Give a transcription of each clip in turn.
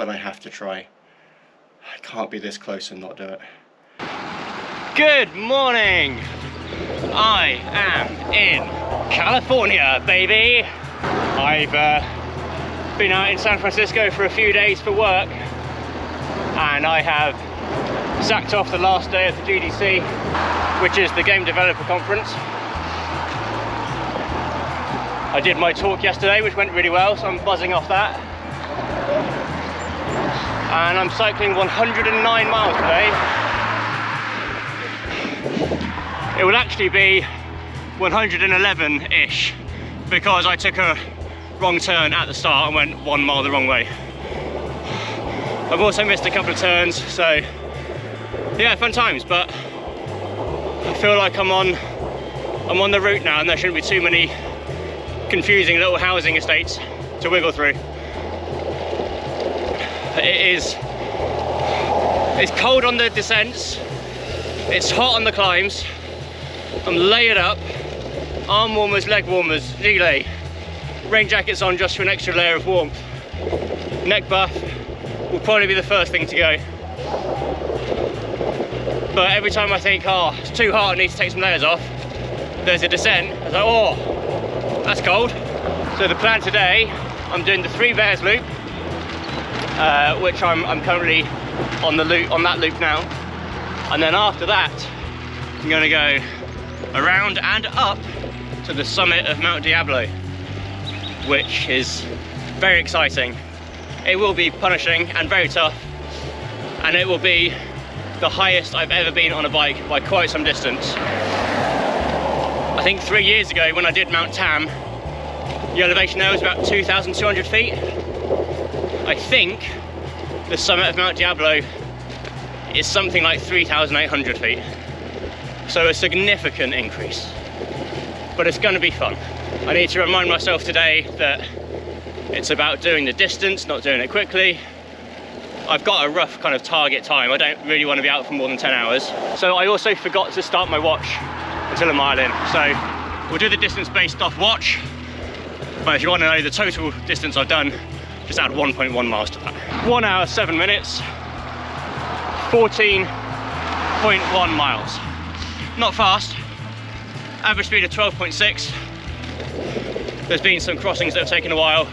but I have to try. I can't be this close and not do it. Good morning! I am in California, baby! I've been out in San Francisco for a few days for work, and I have sacked off the last day of the GDC, which is the Game Developer Conference. I did my talk yesterday, which went really well, so I'm buzzing off that. And I'm cycling 109 miles today. It will actually be 111-ish because I took a wrong turn at the start and went 1 mile the wrong way. I've also missed a couple of turns, so yeah, fun times, but I feel like I'm on the route now and there shouldn't be too many confusing little housing estates to wiggle through. It's cold on the descents, it's hot on the climbs. I'm layered up, arm warmers, leg warmers, gilet, rain jackets on just for an extra layer of warmth. Neck buff will probably be the first thing to go. But every time I think, oh, it's too hot, I need to take some layers off, there's a descent, I was like, oh, that's cold. So the plan today, I'm doing the 3 Bears loop, which I'm currently on that loop now. And then after that, I'm gonna go around and up to the summit of Mt Diablo, which is very exciting. It will be punishing and very tough, and it will be the highest I've ever been on a bike by quite some distance. I think 3 years ago when I did Mount Tam, the elevation there was about 2,200 feet. I think the summit of Mt Diablo is something like 3,800 feet. So a significant increase, but it's going to be fun. I need to remind myself today that it's about doing the distance, not doing it quickly. I've got a rough kind of target time. I don't really want to be out for more than 10 hours. So I also forgot to start my watch until a mile in. So we'll do the distance based off watch, but if you want to know the total distance I've done, just add 1.1 miles to that. 1 hour, 7 minutes, 14.1 miles. Not fast, average speed of 12.6. There's been some crossings that have taken a while.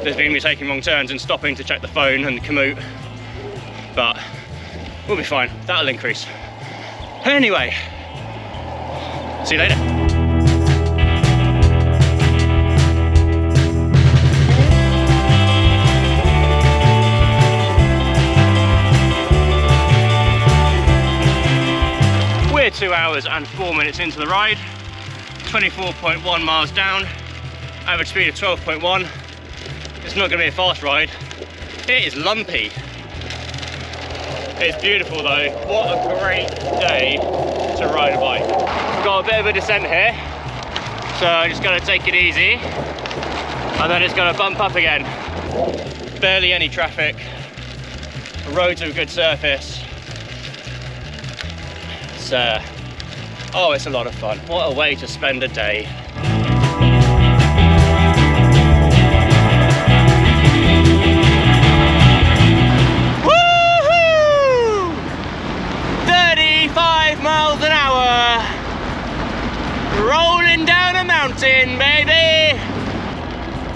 There's been me taking wrong turns and stopping to check the phone and commute, but we'll be fine, that'll increase. Anyway, see you later. We're 2 hours and 4 minutes into the ride, 24.1 miles down, average speed of 12.1. It's not going to be a fast ride. It is lumpy. It's beautiful though. What a great day to ride a bike. We've got a bit of a descent here, so I'm just going to take it easy, and then it's going to bump up again. Barely any traffic. The roads are a good surface. Oh, it's a lot of fun. What a way to spend a day. Woohoo! 35 miles an hour. Rolling down a mountain, baby.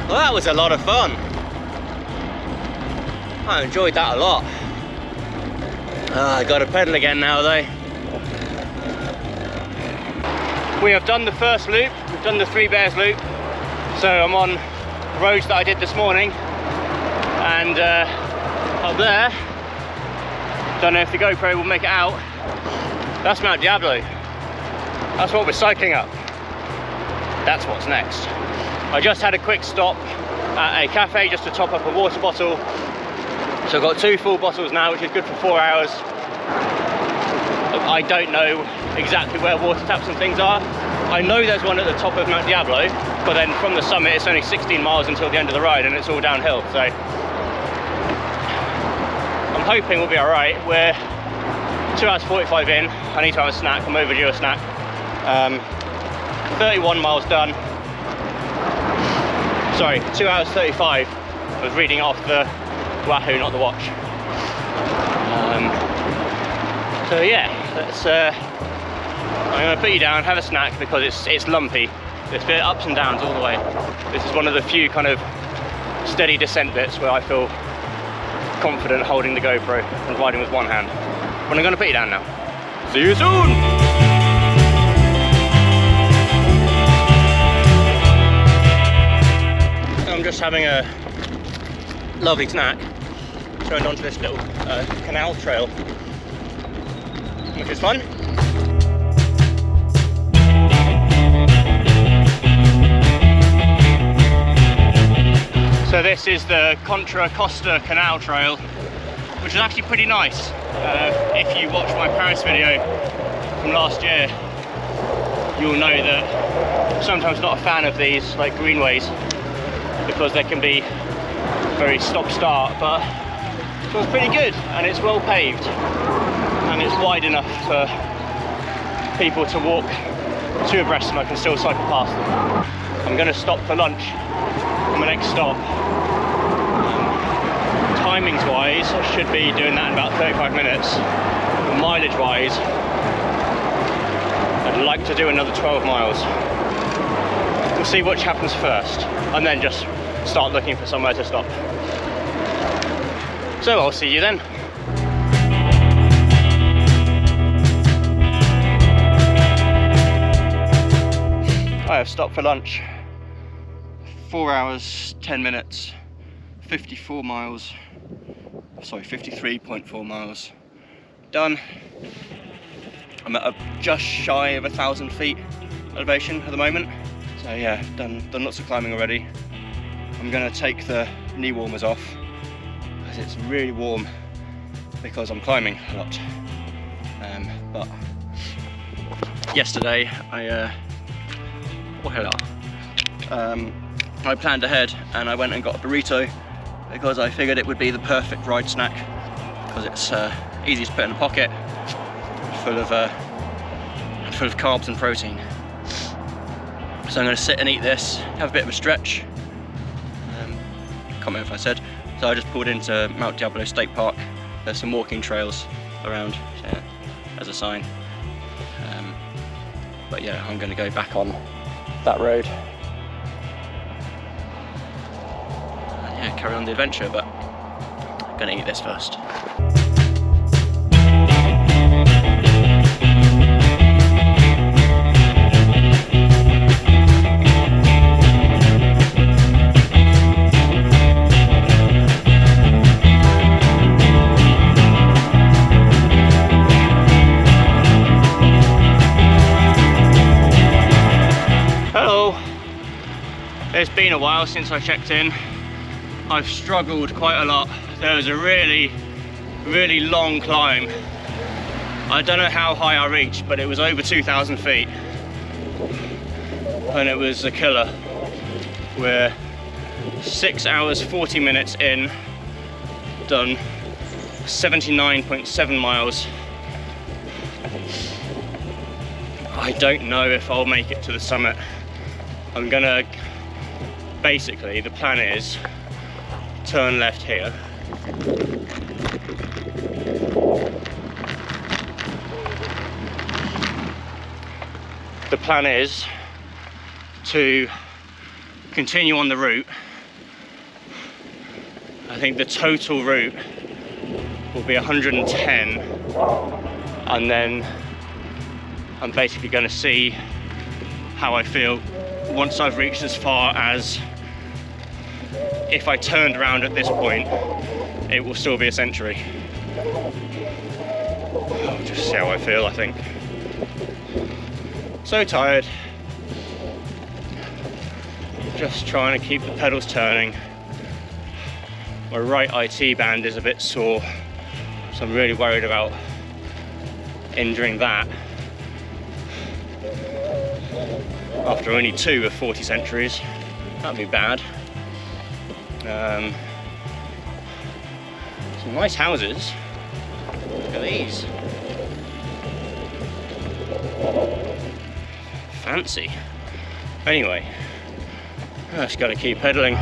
Well, that was a lot of fun. I enjoyed that a lot. I got to pedal again now though. We have done the first loop, we've done the 3 Bears loop, so I'm on roads that I did this morning, and up there, don't know if the GoPro will make it out, that's Mt Diablo. That's what we're cycling up. That's what's next. I just had a quick stop at a cafe just to top up a water bottle, so I've got 2 full bottles now, which is good for 4 hours. I don't know exactly where water taps and things are. I know there's one at the top of Mt Diablo, but then from the summit it's only 16 miles until the end of the ride and it's all downhill, so I'm hoping we'll be alright. We're 2 hours 45 in, I need to have a snack, I'm overdue a snack. 31 miles done. Sorry, 2 hours 35. I was reading off the Wahoo, not the watch. So yeah, I'm going to put you down, have a snack, because it's lumpy. There's bit ups and downs all the way. This is one of the few kind of steady descent bits where I feel confident holding the GoPro and riding with one hand. But I'm going to put you down now. See you soon! I'm just having a lovely snack, going onto this little canal trail, which is fun. So this is the Contra Costa Canal Trail, which is actually pretty nice. If you watched my Paris video from last year, you'll know that I'm sometimes not a fan of these like greenways, because they can be very stop-start, but it was pretty good, and it's well paved, and it's wide enough for people to walk two abreast, and I can still cycle past them. I'm going to stop for lunch on my next stop. Timings wise, I should be doing that in about 35 minutes. Mileage wise, I'd like to do another 12 miles. We'll see which happens first, and then just start looking for somewhere to stop. So I'll see you then. I have stopped for lunch. 4 hours, 10 minutes, 54 miles. Sorry, 53.4 miles. Done. I'm at just shy of 1,000 feet elevation at the moment. So yeah, done lots of climbing already. I'm gonna take the knee warmers off because it's really warm because I'm climbing a lot. But yesterday I planned ahead and I went and got a burrito because I figured it would be the perfect ride snack, because it's easy to put in a pocket, full of carbs and protein. So I'm going to sit and eat this, have a bit of a stretch. Can't remember if I said. So I just pulled into Mt Diablo State Park. There's some walking trails around, so as a sign. But yeah, I'm going to go back on that road. Yeah, carry on the adventure, but I'm going to eat this first. It's been a while since I checked in. I've struggled quite a lot. There was a really long climb. I don't know how high I reached, but it was over 2,000 feet. And it was a killer. We're 6 hours, 40 minutes in, done 79.7 miles. I don't know if I'll make it to the summit. I'm gonna, basically the plan is turn left here, the plan is to continue on the route. I think the total route will be 110, and then I'm basically going to see how I feel once I've reached as far as, if I turned around at this point, it will still be a century. I'll just see how I feel, I think. So tired. Just trying to keep the pedals turning. My right IT band is a bit sore, so I'm really worried about injuring that. After only 2 of 40 centuries, that'd be bad. Some nice houses. Look at these. Fancy. Anyway, I just gotta keep pedaling.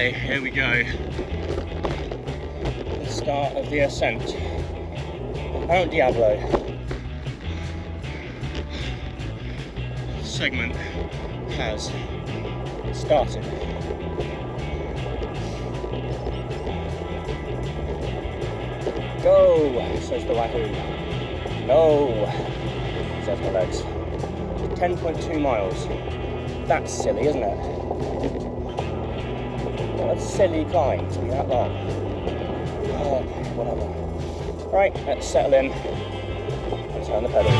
Okay, here we go. The start of the ascent. Mt Diablo. Segment has started. Go, says the wahoo. No, says my legs. 10.2 miles. That's silly, isn't it? What a silly climb to be that long. Okay, whatever. Right, let's settle in and turn the pedals.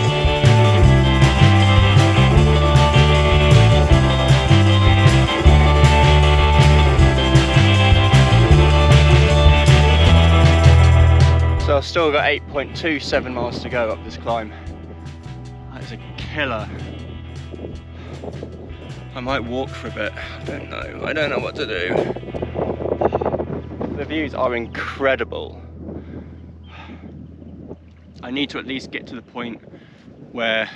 So I've still got 8.27 miles to go up this climb. That is a killer. I might walk for a bit. I don't know what to do. The views are incredible. I need to at least get to the point where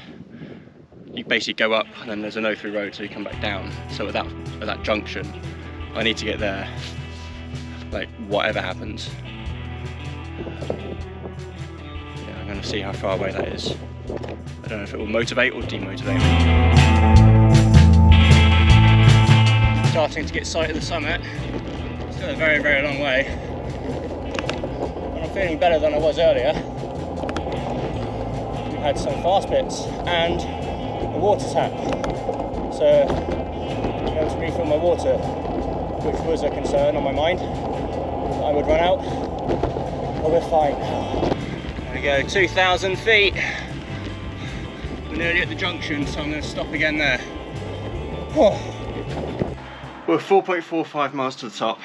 you basically go up and then there's a no-through road so you come back down. So at that junction, I need to get there, like whatever happens. Yeah, I'm going to see how far away that is. I don't know if it will motivate or demotivate me. Starting to get sight of the summit. Still a very, very long way. And I'm feeling better than I was earlier. We had some fast bits and a water tap. So I'm able to refill my water, which was a concern on my mind. I would run out. But we're fine. There we go, 2,000 feet. We're nearly at the junction, so I'm going to stop again there. We're 4.45 miles to the top.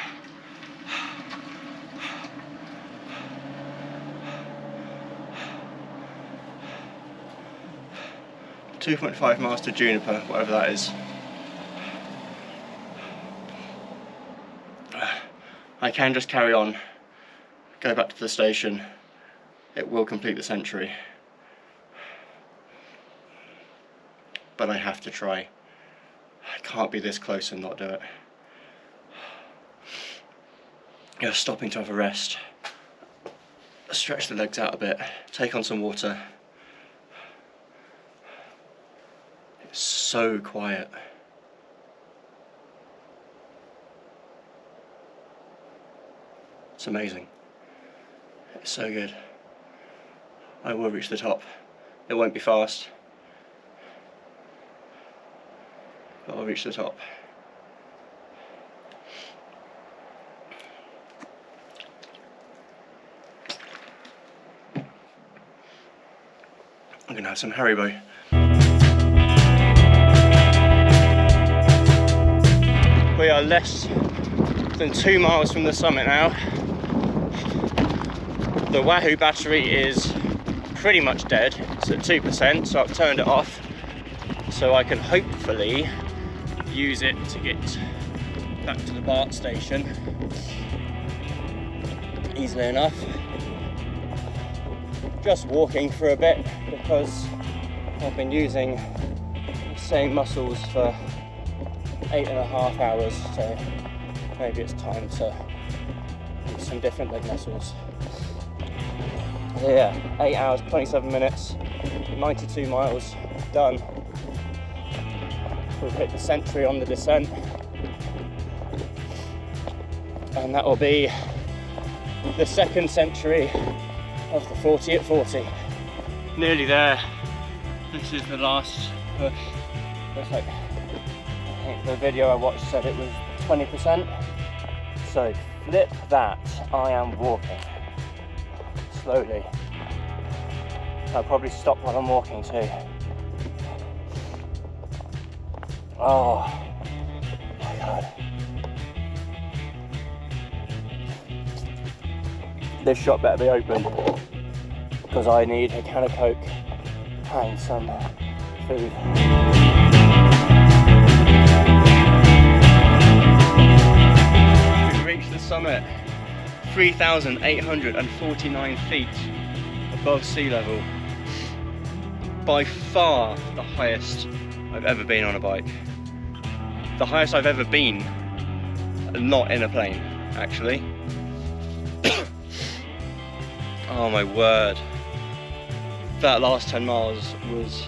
.5 miles to Juniper, whatever that is. I can just carry on, go back to the station. It will complete the century. But I have to try. I can't be this close and not do it. Just stopping to have a rest. Stretch the legs out a bit, take on some water. It's so quiet. It's amazing. It's so good. I will reach the top. It won't be fast, but I'll reach the top. I'm gonna have some Haribo. We are less than 2 miles from the summit now. The Wahoo battery is pretty much dead. It's at 2%, so I've turned it off so I can hopefully use it to get back to the BART station easily enough. Just walking for a bit because I've been using the same muscles for 8.5 hours, so maybe it's time to use some different leg muscles. Yeah, 8 hours, 27 minutes, 92 miles, done. We've hit the century on the descent, and that will be the second century of the 40 at 40. Nearly there. This is the last push. Looks like, I think the video I watched said it was 20%. So flip that, I am walking. Slowly. I'll probably stop while I'm walking too. Oh my god. This shop better be open because I need a can of Coke and some food. We've reached the summit, 3,849 feet above sea level. By far the highest I've ever been on a bike. The highest I've ever been not in a plane, actually. Oh my word. That last 10 miles was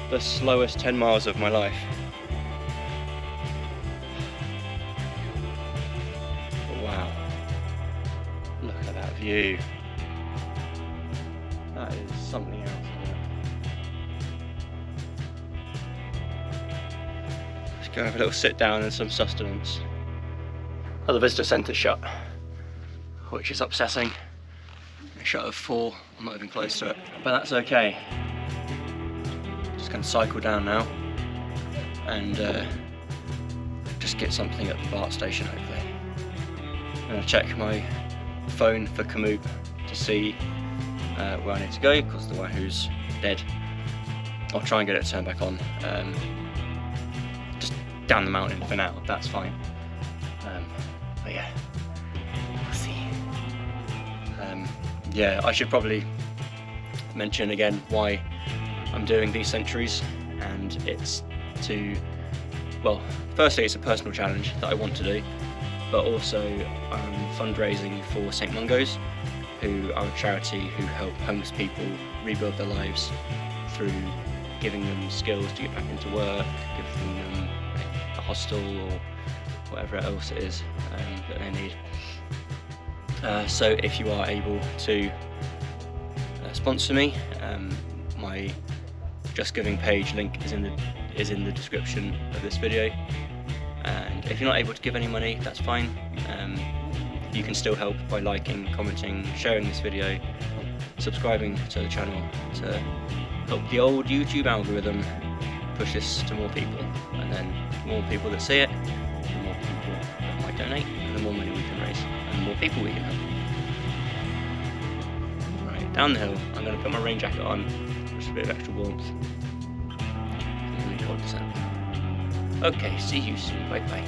the slowest 10 miles of my life. Wow. Look at that view. That is something else. Let's go have a little sit down and some sustenance. Oh, the visitor centre's shut, which is upsetting. It's shut at 4, I'm not even close to it, but that's okay. Just gonna cycle down now and just get something at the BART station, hopefully. I'm gonna check my phone for Kamut to see where I need to go, because the one who's dead. I'll try and get it turned back on. Just down the mountain for now, that's fine. But yeah, we'll see. Yeah, I should probably mention again why I'm doing these centuries, and it's to, well, firstly it's a personal challenge that I want to do, but also I'm fundraising for St Mungo's, who are a charity who help homeless people rebuild their lives through giving them skills to get back into work, giving them a hostel or whatever else it is that they need. So if you are able to sponsor me, my Just Giving page link is in the description of this video. And if you're not able to give any money, that's fine. You can still help by liking, commenting, sharing this video, subscribing to the channel to help the old YouTube algorithm push this to more people. And then the more people that see it, the more people that might donate, and the more money we can raise, and the more people we can help. Right, down the hill, I'm going to put my rain jacket on, just a bit of extra warmth. Let me hold this out. Okay, see you soon, bye bye.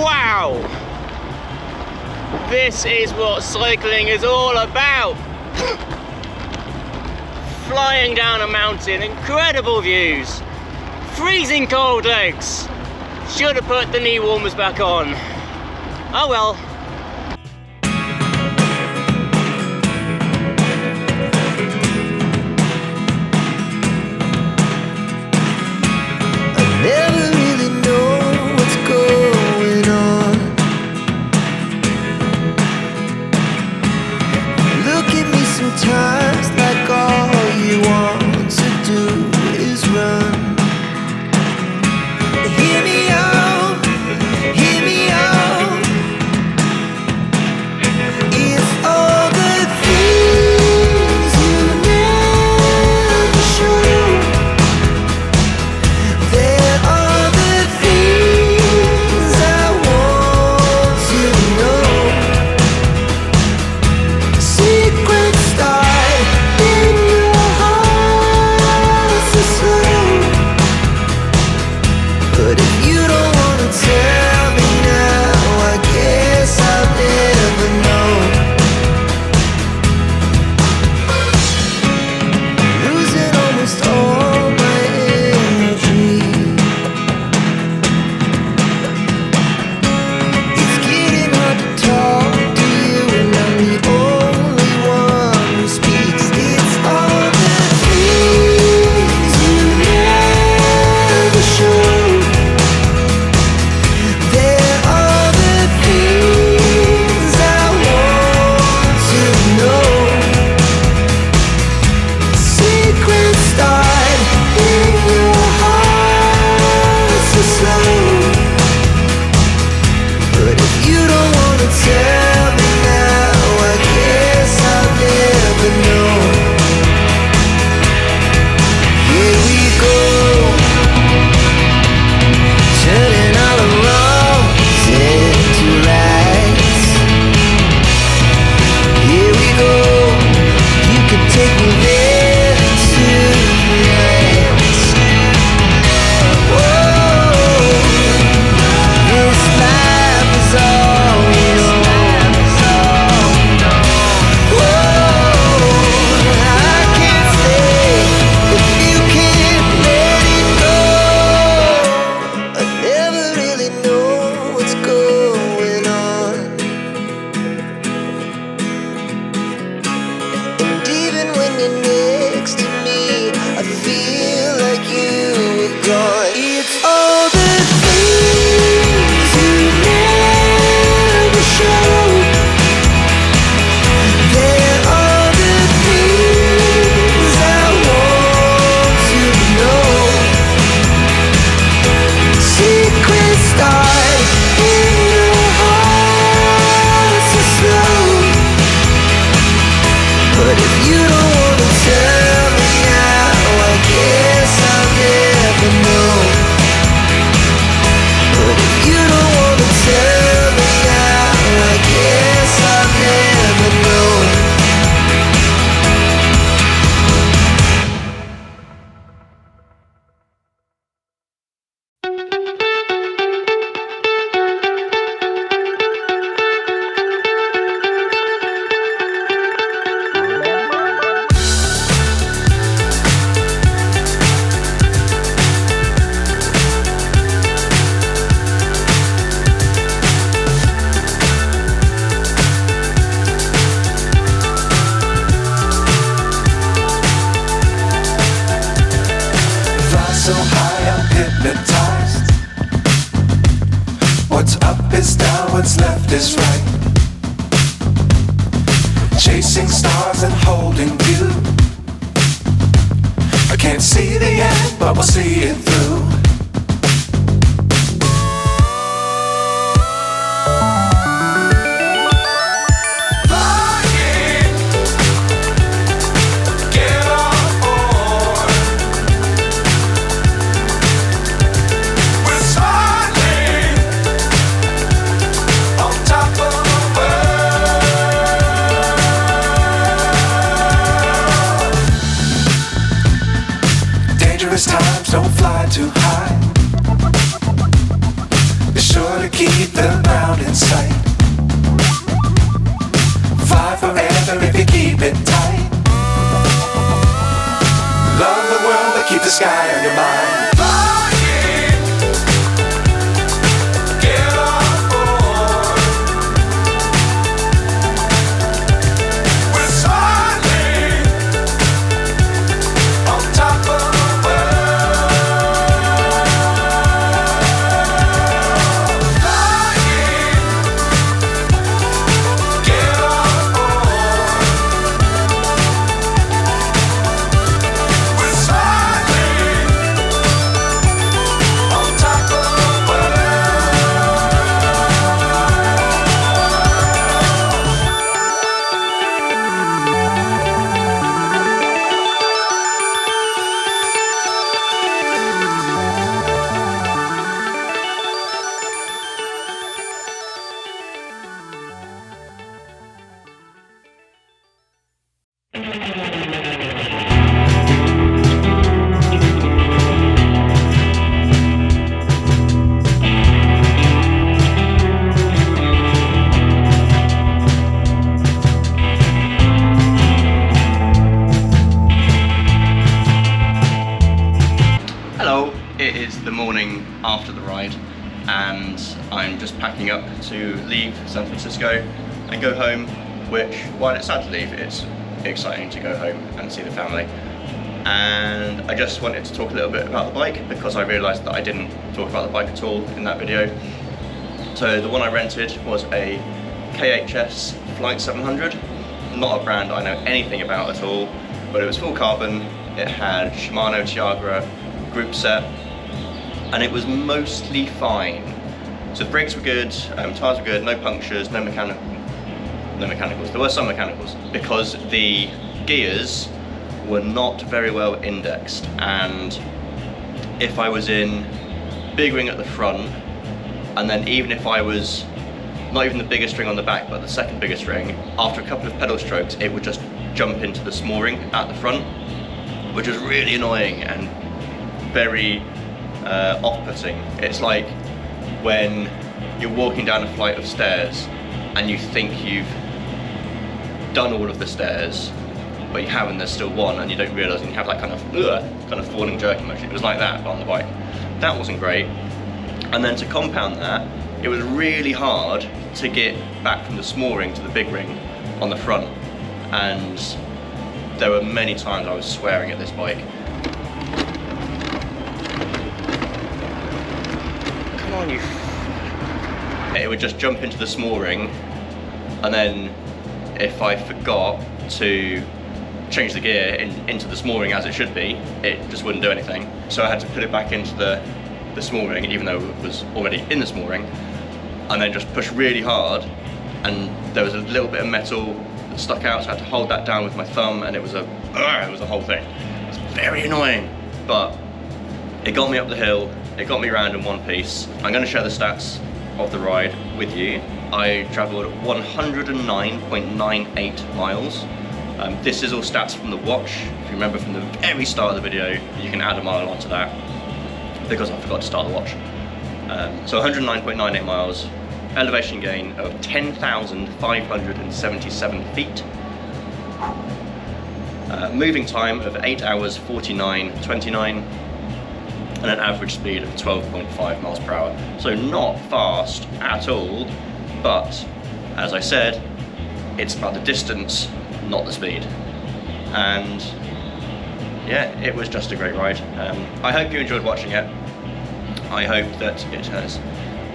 Wow! This is what cycling is all about! Flying down a mountain, incredible views, freezing cold legs. Should have put the knee warmers back on. Oh well. I never really know what's going on. Look at me sometimes like all you want to do is run. Hear me out, is right. Chasing stars and holding you. I can't see the end, but we'll see it through. Times don't fly too high. Be sure to keep the ground in sight. Fly forever if you keep it tight. Love the world but keep the sky on your mind. After the ride, and I'm just packing up to leave San Francisco and go home, which, while it's sad to leave, it's exciting to go home and see the family. And I just wanted to talk a little bit about the bike because I realised that I didn't talk about the bike at all in that video. So the one I rented was a KHS Flight 700, not a brand I know anything about at all, but it was full carbon. It had Shimano Tiagra group set, and it was mostly fine. So the brakes were good, tyres were good, no punctures, no mechanicals. There were some mechanicals because the gears were not very well indexed, and if I was in big ring at the front, and then even if I was not even the biggest ring on the back but the second biggest ring, after a couple of pedal strokes it would just jump into the small ring at the front, which was really annoying and very off-putting. It's like when you're walking down a flight of stairs and you think you've done all of the stairs but you haven't, there's still one, and you don't realise, and you have that kind of falling jerking motion. It was like that on the bike. That wasn't great. And then to compound that, it was really hard to get back from the small ring to the big ring on the front, and there were many times I was swearing at this bike. Come on, you it would just jump into the small ring, and then if I forgot to change the gear into the small ring as it should be, it just wouldn't do anything. So I had to put it back into the small ring, even though it was already in the small ring, and then just push really hard, and there was a little bit of metal that stuck out, so I had to hold that down with my thumb, and it was a whole thing. It was very annoying, but it got me up the hill, it got me around in one piece. I'm going to share the stats of the ride with you. I travelled 109.98 miles. This is all stats from the watch. If you remember from the very start of the video, you can add a mile onto that because I forgot to start the watch. So 109.98 miles, elevation gain of 10,577 feet, moving time of 8 hours 49.29, and an average speed of 12.5 miles per hour. So not fast at all, but as I said, it's about the distance, not the speed. And yeah, it was just a great ride. I hope you enjoyed watching it. I hope that it has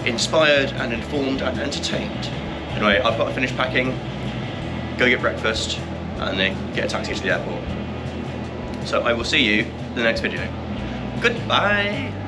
inspired and informed and entertained Anyway, I've got to finish packing, go get breakfast, and then get a taxi to the airport. So I will see you in the next video. Goodbye!